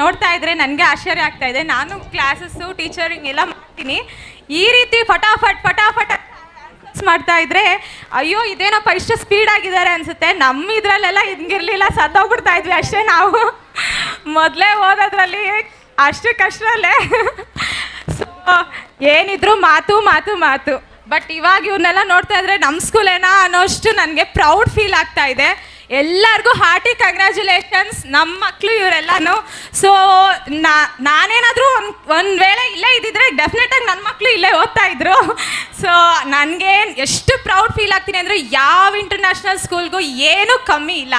ನೋಡ್ತಾ ಇದ್ರೆ ನನಗೆ ಆಶ್ಚರ್ಯ ಆಗ್ತಾ ಇದೆ. ನಾನು ಕ್ಲಾಸಸ್ಸು ಟೀಚರಿಂಗ್ ಎಲ್ಲ ಮಾಡ್ತೀನಿ. ಈ ರೀತಿ ಫಟಾಫಟ್ ಮಾಡ್ತಾ ಇದ್ರೆ ಅಯ್ಯೋ ಇದೇನಪ್ಪ ಇಷ್ಟು ಸ್ಪೀಡ್ ಆಗಿದ್ದಾರೆ ಅನ್ಸುತ್ತೆ. ನಮ್ಮ ಇದ್ರಲ್ಲೆಲ್ಲ ಹಿಂಗಿರ್ಲಿಲ್ಲ, ಸತ್ತೋಗ್ಬಿಡ್ತಾ ಇದ್ವಿ ಅಷ್ಟೇ. ನಾವು ಮೊದಲೇ ಓದೋದ್ರಲ್ಲಿ ಅಷ್ಟಕ್ಕಷ್ಟರಲ್ಲೇ ಸೊ ಏನಿದ್ರು ಮಾತು. ಬಟ್ ಇವಾಗ ಇವನ್ನೆಲ್ಲ ನೋಡ್ತಾ ಇದ್ರೆ ನಮ್ಮ ಸ್ಕೂಲೇನಾ ಅನ್ನೋಷ್ಟು ನನಗೆ ಪ್ರೌಡ್ ಫೀಲ್ ಆಗ್ತಾ ಇದೆ. ಎಲ್ಲರಿಗೂ ಹಾರ್ಟಿ ಕಂಗ್ರ್ಯಾಚುಲೇಷನ್ಸ್, ನಮ್ಮ ಮಕ್ಕಳು ಇವರೆಲ್ಲನೂ. ಸೊ ನಾನೇನಾದರೂ ಒಂದು ವೇಳೆ ಇಲ್ಲೇ ಇದ್ದಿದ್ರೆ ಡೆಫಿನೆಟಾಗಿ ನನ್ನ ಮಕ್ಕಳು ಇಲ್ಲೇ ಓದ್ತಾ ಇದ್ರು. ಸೊ ನನಗೆ ಎಷ್ಟು ಪ್ರೌಡ್ ಫೀಲ್ ಆಗ್ತೀನಿ ಅಂದರೆ ಯಾವ ಇಂಟರ್ನ್ಯಾಷನಲ್ ಸ್ಕೂಲ್ಗೂ ಏನೂ ಕಮ್ಮಿ ಇಲ್ಲ.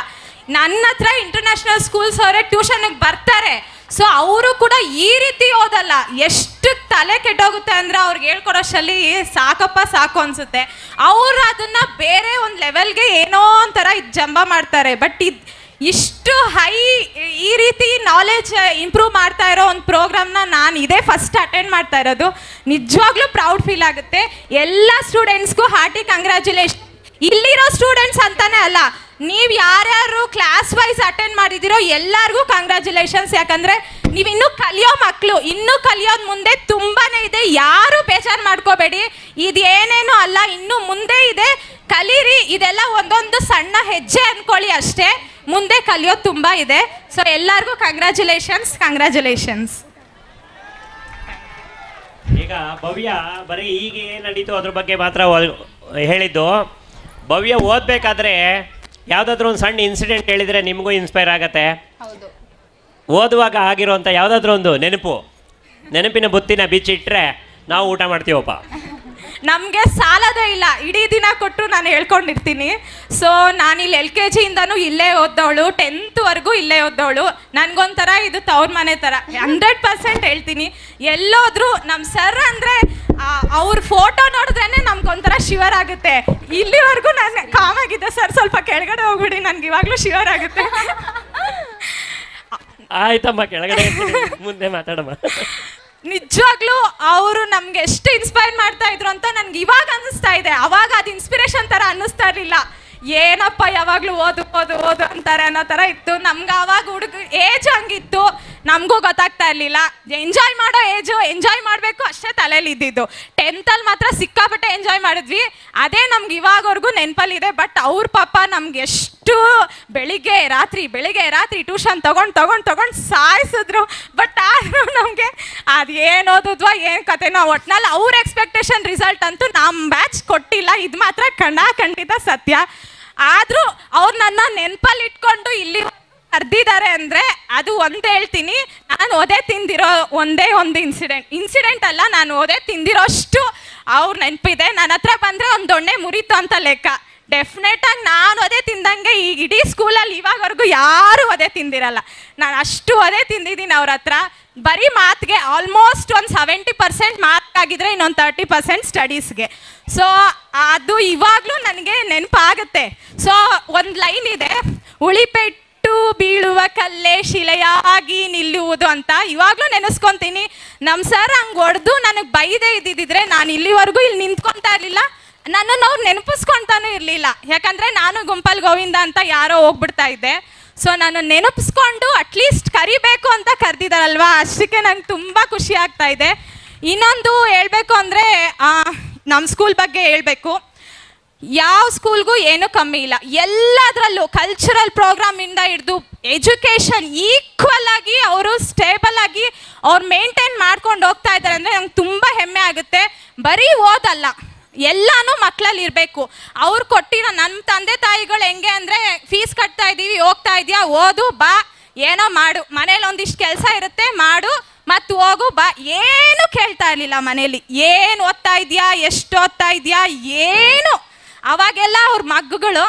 ನನ್ನ ಹತ್ರ ಇಂಟರ್ನ್ಯಾಷನಲ್ ಸ್ಕೂಲ್ಸ್ ಅವರೇ ಟ್ಯೂಷನ್ಗೆ ಬರ್ತಾರೆ. ಸೊ ಅವರು ಕೂಡ ಈ ರೀತಿ ಓದಲ್ಲ. ಎಷ್ಟು ತಲೆ ಕೆಟ್ಟೋಗುತ್ತೆ ಅಂದರೆ ಅವ್ರಿಗೆ ಹೇಳ್ಕೊಡೋಷ್ಟಲ್ಲಿ ಸಾಕು ಅನಿಸುತ್ತೆ. ಅವರು ಅದನ್ನು ಬೇರೆ ಒಂದು ಲೆವೆಲ್ಗೆ ಏನೋ ಒಂಥರ ಜಂಬ ಮಾಡ್ತಾರೆ. ಬಟ್ ಇಷ್ಟು ಈ ರೀತಿ ನಾಲೆಜ್ ಇಂಪ್ರೂವ್ ಮಾಡ್ತಾ ಇರೋ ಒಂದು ಪ್ರೋಗ್ರಾಮ್ನ ನಾನು ಇದೇ ಫಸ್ಟ್ ಅಟೆಂಡ್ ಮಾಡ್ತಾ ಇರೋದು. ನಿಜವಾಗ್ಲೂ ಪ್ರೌಡ್ ಫೀಲ್ ಆಗುತ್ತೆ. ಎಲ್ಲ ಸ್ಟೂಡೆಂಟ್ಸ್ಗೂ ಹಾರ್ಟಿ ಕಂಗ್ರ್ಯಾಚುಲೇಷನ್. ಇಲ್ಲಿರೋ ಸ್ಟೂಡೆಂಟ್ಸ್ ಅಂತಾನೆ ಅಲ್ಲ, ನೀವು ಯಾರ್ಯಾರು ಕ್ಲಾಸ್ ವೈಸ್ ಅಟೆಂಡ್ ಮಾಡಿದಿರೋ ಎಲ್ಲರಿಗೂ ಕಂಗ್ರ್ಯಾಚುಲೇಷನ್ಸ್. ಯಾಕಂದರೆ ನೀವು ಇನ್ನೂ ಕಲಿಯೋ ಮಕ್ಕಳು, ಇನ್ನೂ ಕಲಿಯೋದು ಮುಂದೆ ತುಂಬಾ ಇದೆ. ಯಾರು ಬೇಜಾರು ಮಾಡ್ಕೋಬೇಡಿ, ಇದೇನೇನು ಅಲ್ಲ, ಇನ್ನೂ ಮುಂದೆ ಇದೆ, ಕಲೀರಿ. ಇದೆಲ್ಲ ಒಂದೊಂದು ಸಣ್ಣ ಹೆಜ್ಜೆ ಅಂದ್ಕೊಳ್ಳಿ ಅಷ್ಟೇ, ಮುಂದೆ ಕಲಿಯೋದು ತುಂಬ ಇದೆ. ಸೊ ಎಲ್ಲರಿಗೂ ಕಂಗ್ರ್ಯಾಚುಲೇಷನ್ಸ್. ಈಗ ಭವ್ಯ ಬರೀ ಈಗ ಏನು ನಡೀತು ಅದ್ರ ಬಗ್ಗೆ ಮಾತ್ರ ಹೇಳಿದ್ದು. ಭವ್ಯ ಓದಬೇಕಾದ್ರೆ ಯಾವುದಾದ್ರೂ ಒಂದು ಸಣ್ಣ ಇನ್ಸಿಡೆಂಟ್ ಹೇಳಿದರೆ ನಿಮಗೂ ಇನ್ಸ್ಪೈರ್ ಆಗತ್ತೆ. ಓದುವಾಗ ಆಗಿರೋಂಥ ಯಾವುದಾದ್ರೂ ಒಂದು ನೆನಪಿನ ಬುತ್ತಿನ ಬಿಚ್ಚಿಟ್ರೆ ನಾವು ಊಟ ಮಾಡ್ತೀವಪ್ಪ. ನಮಗೆ ಸಾಲದೇ ಇಲ್ಲ, ಇಡೀ ದಿನ ಕೊಟ್ಟು ನಾನು ಹೇಳ್ಕೊಂಡಿರ್ತೀನಿ. ಸೊ ನಾನಿಲ್ಲಿ LKG ಇಂದನೂ ಇಲ್ಲೇ ಓದ್ದವಳು, 10th ವರೆಗೂ ಇಲ್ಲೇ ಓದ್ದವಳು. ನನಗೊಂಥರ ಇದು ತವ್ರ ಮನೆ ಥರ, 100% ಹೇಳ್ತೀನಿ. ಎಲ್ಲೋದ್ರೂ ನಮ್ಮ ಸರ್ ಅಂದರೆ ಅವ್ರ ಫೋಟೋ ನೋಡಿದ್ರೇ ನಮ್ಗೊಂಥರ ಶಿವರ್ ಆಗುತ್ತೆ. ಇಲ್ಲಿವರೆಗೂ ನಾನು ಕಾಮಾಗಿದ್ದೆ ಸರ್, ಸ್ವಲ್ಪ ಕೆಳಗಡೆ ಹೋಗ್ಬಿಡಿ, ನನಗೆ ಇವಾಗಲೂ ಶಿವರ್ ಆಗುತ್ತೆ. ಆಯ್ತಮ್ಮ, ಕೆಳಗಡೆ ಮುಂದೆ ಮಾತಾಡಮ್ಮ. ನಿಜವಾಗ್ಲೂ ಅವರು ನಮ್ಗೆ ಎಷ್ಟು ಇನ್ಸ್ಪೈರ್ ಮಾಡ್ತಾ ಇದ್ರು ಅಂತ ನನ್ಗೆ ಇವಾಗ ಅನ್ನಿಸ್ತಾ ಇದೆ. ಅವಾಗ ಅದು ಇನ್ಸ್ಪಿರೇಷನ್ ಥರ ಅನ್ನಿಸ್ತಾ ಇರಲಿಲ್ಲ. ಏನಪ್ಪ ಯಾವಾಗಲೂ ಓದು ಅಂತಾರೆ ಅನ್ನೋ ಥರ ಇತ್ತು. ನಮ್ಗೆ ಆವಾಗ ಏಜ್ ಹಂಗಿತ್ತು, ನಮಗೂ ಗೊತ್ತಾಗ್ತಾ ಇರಲಿಲ್ಲ. ಎಂಜಾಯ್ ಮಾಡೋ ಏಜು, ಎಂಜಾಯ್ ಮಾಡಬೇಕು ಅಷ್ಟೇ ತಲೆಯಲ್ಲಿ ಇದ್ದಿದ್ದು. 10th ಮಾತ್ರ ಸಿಕ್ಕಾಪಟ್ಟೆ ಎಂಜಾಯ್ ಮಾಡಿದ್ವಿ, ಅದೇ ನಮ್ಗೆ ಇವಾಗವರೆಗೂ ನೆನಪಲ್ಲಿದೆ. ಬಟ್ ಅವ್ರ ಪಾಪ ನಮ್ಗೆ ಎಷ್ಟು ಬೆಳಿಗ್ಗೆ ರಾತ್ರಿ ಟ್ಯೂಷನ್ ತಗೊಂಡು ಸಾಯಿಸಿದ್ರು. ಬಟ್ ಆದರೂ ನಮಗೆ ಅದು ಏನು ಓದಿದ್ವಾ ಏನು ಕತೆನೋ, ಒಟ್ನಲ್ಲಿ ಅವ್ರ ಎಕ್ಸ್ಪೆಕ್ಟೇಷನ್ ರಿಸಲ್ಟ್ ಅಂತೂ ನಮ್ಮ ಬ್ಯಾಚ್ ಕೊಟ್ಟಿಲ್ಲ. ಇದು ಮಾತ್ರ ಖಂಡಿತ ಸತ್ಯ. ಆದರೂ ಅವ್ರು ನನ್ನ ನೆನಪಲ್ಲಿ ಇಟ್ಕೊಂಡು ಇಲ್ಲಿ ಕರೆದಿದ್ದಾರೆ ಅಂದರೆ ಅದು ಒಂದು ಹೇಳ್ತೀನಿ, ನಾನು ಓದೇ ತಿಂದಿರೋ ಒಂದೇ ಒಂದು ಇನ್ಸಿಡೆಂಟ್ ಅಲ್ಲ, ನಾನು ಓದೇ ತಿಂದಿರೋಷ್ಟು ಅವ್ರ ನೆನಪಿದೆ. ನನ್ನ ಹತ್ರ ಬಂದರೆ ಒಂದು ದೊಣ್ಣೆ ಮುರಿತು ಅಂತ ಲೆಕ್ಕ. ಡೆಫಿನೆಟಾಗಿ ನಾನು ಅದೇ ತಿಂದಂಗೆ ಈ ಇಡೀ ಸ್ಕೂಲಲ್ಲಿ ಇವಾಗವರೆಗೂ ಯಾರೂ ಅದೇ ತಿಂದಿರಲ್ಲ. ನಾನು ಅಷ್ಟು ಅದೇ ತಿಂದಿದ್ದೀನಿ ಅವ್ರ ಹತ್ರ. ಬರೀ ಮಾತಿಗೆ ಆಲ್ಮೋಸ್ಟ್ ಒಂದು 70% ಮಾತಾಗಿದ್ರೆ ಇನ್ನೊಂದು 30% ಸ್ಟಡೀಸ್ಗೆ. ಸೊ ಅದು ಇವಾಗಲೂ ನನಗೆ ನೆನಪಾಗುತ್ತೆ. ಸೊ ಒಂದು ಲೈನ್ ಇದೆ, ಉಳಿಪೆಟ್ಟು ಬೀಳುವ ಕಲ್ಲೇ ಶಿಲೆಯಾಗಿ ನಿಲ್ಲುವುದು ಅಂತ. ಇವಾಗಲೂ ನೆನೆಸ್ಕೊತೀನಿ. ನಮ್ಮ ಸರ್ ಹಂಗೆ ಹೊಡೆದು ನನಗೆ ಬೈದೇ ಇದ್ದಿದ್ರೆ ನಾನು ಇಲ್ಲಿವರೆಗೂ ಇಲ್ಲಿ ನಿಂತ್ಕೊತಾ ಇರಲಿಲ್ಲ. ನನ್ನನ್ನು ಅವ್ರು ನೆನಪಿಸ್ಕೊತಾನೂ ಇರಲಿಲ್ಲ. ಯಾಕಂದರೆ ನಾನು ಗುಂಪಲ್ ಗೋವಿಂದ ಅಂತ ಯಾರೋ ಹೋಗ್ಬಿಡ್ತಾ ಇದ್ದೆ. ಸೊ ನಾನು ನೆನಪಿಸ್ಕೊಂಡು ಅಟ್ಲೀಸ್ಟ್ ಕರಿಬೇಕು ಅಂತ ಕರೆದಿದ್ದಾರಲ್ವಾ, ಅಷ್ಟಕ್ಕೆ ನಂಗೆ ತುಂಬ ಖುಷಿ ಆಗ್ತಾ ಇದೆ. ಇನ್ನೊಂದು ಹೇಳಬೇಕು ಅಂದರೆ ನಮ್ಮ ಸ್ಕೂಲ್ ಬಗ್ಗೆ ಹೇಳಬೇಕು. ಯಾವ ಸ್ಕೂಲ್ಗೂ ಏನೂ ಕಮ್ಮಿ ಇಲ್ಲ. ಎಲ್ಲದರಲ್ಲೂ ಕಲ್ಚರಲ್ ಪ್ರೋಗ್ರಾಮಿಂದ ಹಿಡಿದು ಎಜುಕೇಷನ್ ಈಕ್ವಲ್ ಆಗಿ ಅವರು ಸ್ಟೇಬಲ್ ಆಗಿ ಅವ್ರು ಮೇಂಟೈನ್ ಮಾಡ್ಕೊಂಡು ಹೋಗ್ತಾ ಇದ್ದಾರೆ ಅಂದರೆ ನಂಗೆ ತುಂಬ ಹೆಮ್ಮೆ ಆಗುತ್ತೆ. ಬರೀ ಓದಲ್ಲ, ಎಲ್ಲಾನು ಮಕ್ಕಳಲ್ಲಿ ಇರಬೇಕು. ಅವ್ರು ಕೊಟ್ಟಿರೋ ನಮ್ಮ ತಂದೆ ತಾಯಿಗಳು ಹೆಂಗೆ ಅಂದರೆ, ಫೀಸ್ ಕಟ್ತಾ ಇದ್ದೀವಿ, ಹೋಗ್ತಾ ಇದೆಯಾ, ಓದು ಬಾ, ಏನೋ ಮಾಡು, ಮನೇಲಿ ಒಂದಿಷ್ಟು ಕೆಲಸ ಇರುತ್ತೆ ಮಾಡು ಮತ್ತು ಹೋಗು ಬಾ, ಏನು ಕೇಳ್ತಾ ಇರಲಿಲ್ಲ ಮನೇಲಿ. ಏನು ಓದ್ತಾ ಇದೆಯಾ, ಎಷ್ಟು ಓದ್ತಾ ಇದೆಯಾ, ಏನು. ಅವಾಗೆಲ್ಲ ಅವ್ರ ಮಗ್ಗುಗಳು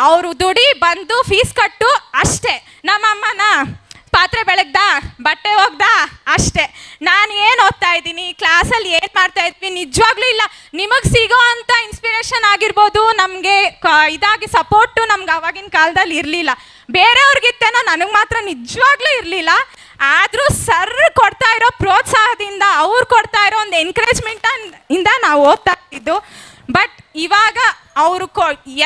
ಅವರು ದುಡಿ ಬಂದು ಫೀಸ್ ಕಟ್ಟು ಅಷ್ಟೇ. ನಮ್ಮಮ್ಮನ ಪಾತ್ರೆ ಬೆಳಗ್ದ, ಬಟ್ಟೆ ಹೋಗ್ದ ಅಷ್ಟೇ. ನಾನು ಏನು ಓದ್ತಾ ಇದ್ದೀನಿ, ಕ್ಲಾಸಲ್ಲಿ ಏನು ಮಾಡ್ತಾ ಇದ್ವಿ, ನಿಜವಾಗ್ಲೂ ಇಲ್ಲ. ನಿಮಗೆ ಸಿಗೋ ಅಂಥ ಇನ್ಸ್ಪಿರೇಷನ್ ಆಗಿರ್ಬೋದು, ನಮಗೆ ಇದಾಗಿ ಸಪೋರ್ಟು ನಮ್ಗೆ ಆವಾಗಿನ ಕಾಲದಲ್ಲಿ ಇರಲಿಲ್ಲ. ಬೇರೆಯವ್ರಿಗಿತ್ತೇನೋ, ನನಗೆ ಮಾತ್ರ ನಿಜವಾಗ್ಲೂ ಇರಲಿಲ್ಲ. ಆದರೂ ಸರ್ ಕೊಡ್ತಾ ಇರೋ ಪ್ರೋತ್ಸಾಹದಿಂದ, ಅವ್ರು ಕೊಡ್ತಾ ಇರೋ ಒಂದು ಎನ್ಕರೇಜ್ಮೆಂಟ್ ಇಂದ ನಾವು ಓದ್ತಾ ಇದ್ದು. ಬಟ್ ಇವಾಗ ಅವರು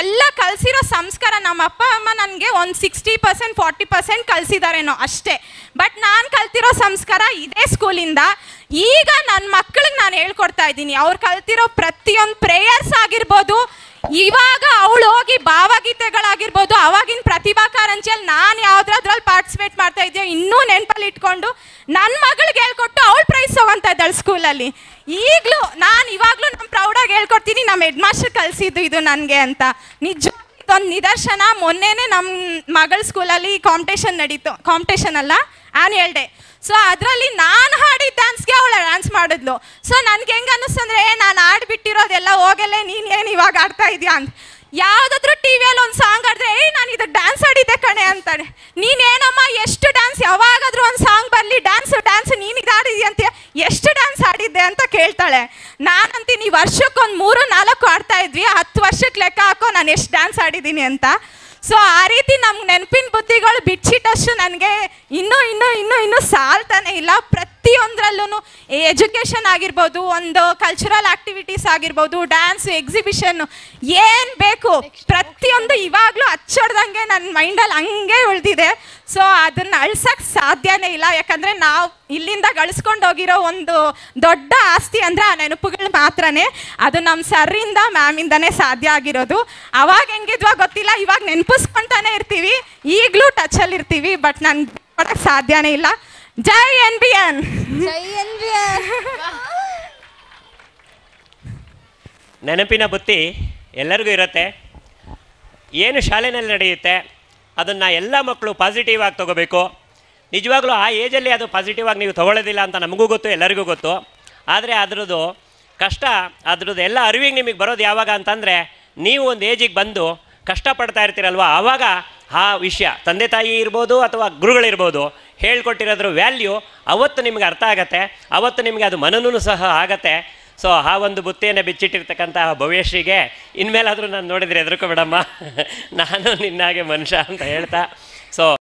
ಎಲ್ಲ ಕಲಿಸಿರೋ ಸಂಸ್ಕಾರ ನಮ್ಮ ಅಪ್ಪ ಅಮ್ಮ ನನಗೆ ಒಂದು 60% 40% ಕಲಿಸಿದಾರೇನೋ ಅಷ್ಟೇ. ಬಟ್ ನಾನು ಕಲ್ತಿರೋ ಸಂಸ್ಕಾರ ಇದೇ ಸ್ಕೂಲಿಂದ ಈಗ ನನ್ನ ಮಕ್ಕಳಿಗೆ ನಾನು ಹೇಳ್ಕೊಡ್ತಾ ಇದ್ದೀನಿ. ಅವ್ರು ಕಲ್ತಿರೋ ಪ್ರತಿಯೊಂದು ಪ್ರೇಯರ್ಸ್ ಆಗಿರ್ಬೋದು, ಇವಾಗ ಅವಳು ಹೋಗಿ ಭಾವಗೀತೆಗಳಾಗಿರ್ಬೋದು, ಅವಾಗಿನ ಪ್ರತಿಭಾ ಕಾರಂಜಿಯಲ್ಲಿ ನಾನು ಯಾವುದ್ರಲ್ಲಿ ಪಾರ್ಟಿಸಿಪೇಟ್ ಮಾಡ್ತಾ ಇದ್ದೆ ಇನ್ನೂ ನೆನಪಲ್ಲಿ ಇಟ್ಕೊಂಡು ನನ್ನ ಮಗಳಿಗೆ ಹೇಳ್ಕೊಟ್ಟು ಅವಳು ಪ್ರೈಸ್ ತಗೊತಾ ಇದ್ದಾಳೆ ಸ್ಕೂಲಲ್ಲಿ. ಈಗಲೂ ನಾನು ಇವಾಗಲೂ ನಮ್ಮ ಪ್ರೌಡಾಗಿ ಹೇಳ್ಕೊಡ್ತೀನಿ, ನಮ್ಮ ಹೆಡ್ ಮಾಸ್ಟರ್ ಕಲಿಸಿದ್ದು ಇದು ನನಗೆ ಅಂತ. ನಿಜ ಇದೊಂದು ನಿದರ್ಶನ. ಮೊನ್ನೆನೇ ನಮ್ಮ ಮಗಳ ಸ್ಕೂಲಲ್ಲಿ ಕಾಂಪಿಟೇಷನ್ ಅಲ್ಲ ಆ್ಯನ್ಯುವಲ್ ಡೇ. ಸೊ ಅದರಲ್ಲಿ ನಾನು ಹಾಡಿದ ಡ್ಯಾನ್ಸ್ಗೆ ಅವಳು ಡ್ಯಾನ್ಸ್ ಮಾಡಿದ್ಲು. ಸೊ ನನಗೆ ಹೆಂಗೆ ಅನ್ನಿಸ್ತಂದ್ರೆ ನಾನು ಆಡ್ಬಿಟ್ಟಿರೋದೆಲ್ಲ ಹೋಗಲ್ಲೇ ನೀನು ಏನು ಇವಾಗ ಆಡ್ತಾ ಇದೆಯಾ ಅಂತ. ಯಾವುದಾದ್ರೂ ಟಿ ವಿಯಲ್ಲಿ ಒಂದು ಸಾಂಗ್ ಆಡಿದ್ರೆ ನಾನು ಇದಕ್ಕೆ ಡ್ಯಾನ್ಸ್ ಆಡಿದ್ದೆ ಕಣೆ ಅಂತಾನೆ. ನೀನೇನಮ್ಮ ಎಷ್ಟು ಡ್ಯಾನ್ಸ್, ಯಾವಾಗಾದ್ರೂ ಒಂದು ಸಾಂಗ್ ಬರಲಿ ಡ್ಯಾನ್ಸ್ ನೀನು ಇದು ಆಡಿದ್ಯಾ ಅಂತ, ಎಷ್ಟು ಡ್ಯಾನ್ಸ್ ಆಡಿದ್ದೆ ಅಂತ ಕೇಳ್ತಾಳೆ. ನಾನಂತೀನಿ ವರ್ಷಕ್ಕೊಂದು 3-4 ಆಡ್ತಾ ಇದ್ವಿ, 10 ವರ್ಷಕ್ಕೆ ಲೆಕ್ಕ ಹಾಕೋ ನಾನು ಎಷ್ಟು ಡ್ಯಾನ್ಸ್ ಆಡಿದ್ದೀನಿ ಅಂತ. ಸೊ ಆ ರೀತಿ ನಮ್ಗೆ ನೆನಪಿನ ಬುದ್ಧಿಗಳು ಬಿಚ್ಚಿಟ್ಟಷ್ಟು ನನಗೆ ಇನ್ನೂ ಸಾಲ್ತಾನೆ ಇಲ್ಲ. ಪ್ರತಿಯೊಂದರಲ್ಲೂ ಎಜುಕೇಷನ್ ಆಗಿರ್ಬೋದು, ಒಂದು ಕಲ್ಚರಲ್ ಆಕ್ಟಿವಿಟೀಸ್ ಆಗಿರ್ಬೋದು, ಡ್ಯಾನ್ಸು, ಎಕ್ಸಿಬಿಷನ್ನು, ಏನು ಬೇಕು ಪ್ರತಿಯೊಂದು ಇವಾಗಲೂ ಹಚ್ಚೊಡ್ದಂಗೆ ನನ್ನ ಮೈಂಡಲ್ಲಿ ಹಂಗೆ ಉಳಿದಿದೆ. ಸೊ ಅದನ್ನು ಅಳ್ಸೋಕ್ಕೆ ಸಾಧ್ಯನೇ ಇಲ್ಲ. ಯಾಕಂದರೆ ನಾವು ಇಲ್ಲಿಂದ ಗಳಿಸ್ಕೊಂಡು ಹೋಗಿರೋ ಒಂದು ದೊಡ್ಡ ಆಸ್ತಿ ಅಂದರೆ ಆ ನೆನಪುಗಳು ಮಾತ್ರನೇ. ಅದು ನಮ್ಮ ಸರ್ರಿಂದ ಮ್ಯಾಮಿಂದನೇ ಸಾಧ್ಯ ಆಗಿರೋದು. ಅವಾಗ ಹೆಂಗಿದ್ವಾ ಗೊತ್ತಿಲ್ಲ, ಇವಾಗ ನೆನಪಿಸ್ಕೊತಾನೆ ಇರ್ತೀವಿ, ಈಗಲೂ ಟಚಲ್ಲಿ ಇರ್ತೀವಿ. ಬಟ್ ನಾನು ಕೊಡೋಕ್ಕೆ ಸಾಧ್ಯನೇ ಇಲ್ಲ. ಜೈ NBN. ನೆನಪಿನ ಬುತ್ತಿ ಎಲ್ಲರಿಗೂ ಇರುತ್ತೆ. ಏನು ಶಾಲೆಯಲ್ಲಿ ನಡೆಯುತ್ತೆ ಅದನ್ನು ಎಲ್ಲ ಮಕ್ಕಳು ಪಾಸಿಟಿವ್ ಆಗಿ ತೊಗೋಬೇಕು. ನಿಜವಾಗ್ಲೂ ಆ ಏಜಲ್ಲಿ ಅದು ಪಾಸಿಟಿವ್ ಆಗಿ ನೀವು ತೊಗೊಳ್ಳೋದಿಲ್ಲ ಅಂತ ನಮಗೂ ಗೊತ್ತು, ಎಲ್ಲರಿಗೂ ಗೊತ್ತು. ಆದರೆ ಅದರದ್ದು ಕಷ್ಟ, ಅದರದ್ದು ಎಲ್ಲ ಅರಿವಿಗೆ ನಿಮಗೆ ಬರೋದು ಯಾವಾಗ ಅಂತಂದರೆ ನೀವು ಒಂದು ಏಜಿಗೆ ಬಂದು ಕಷ್ಟಪಡ್ತಾ ಇರ್ತೀರಲ್ವ, ಆವಾಗ ಆ ವಿಷಯ ತಂದೆ ತಾಯಿ ಇರ್ಬೋದು ಅಥವಾ ಗುರುಗಳಿರ್ಬೋದು ಹೇಳ್ಕೊಟ್ಟಿರೋದ್ರ ವ್ಯಾಲ್ಯೂ ಅವತ್ತು ನಿಮಗೆ ಅರ್ಥ ಆಗತ್ತೆ, ಅವತ್ತು ನಿಮಗೆ ಅದು ಮನನೂ ಸಹ ಆಗತ್ತೆ. ಸೊ ಆ ಒಂದು ಬುತ್ತಿಯನ್ನು ಬಿಚ್ಚಿಟ್ಟಿರ್ತಕ್ಕಂಥ ಭವ್ಯಶ್ರೀಗೆ ಇನ್ಮೇಲಾದರೂ ನಾನು ನೋಡಿದರೆ ಹೆದರ್ಕೋಬೇಡಮ್ಮ, ನಾನು ನಿನ್ನಾಗೆ ಮನುಷ್ಯ ಅಂತ ಹೇಳ್ತಾ ಸೊ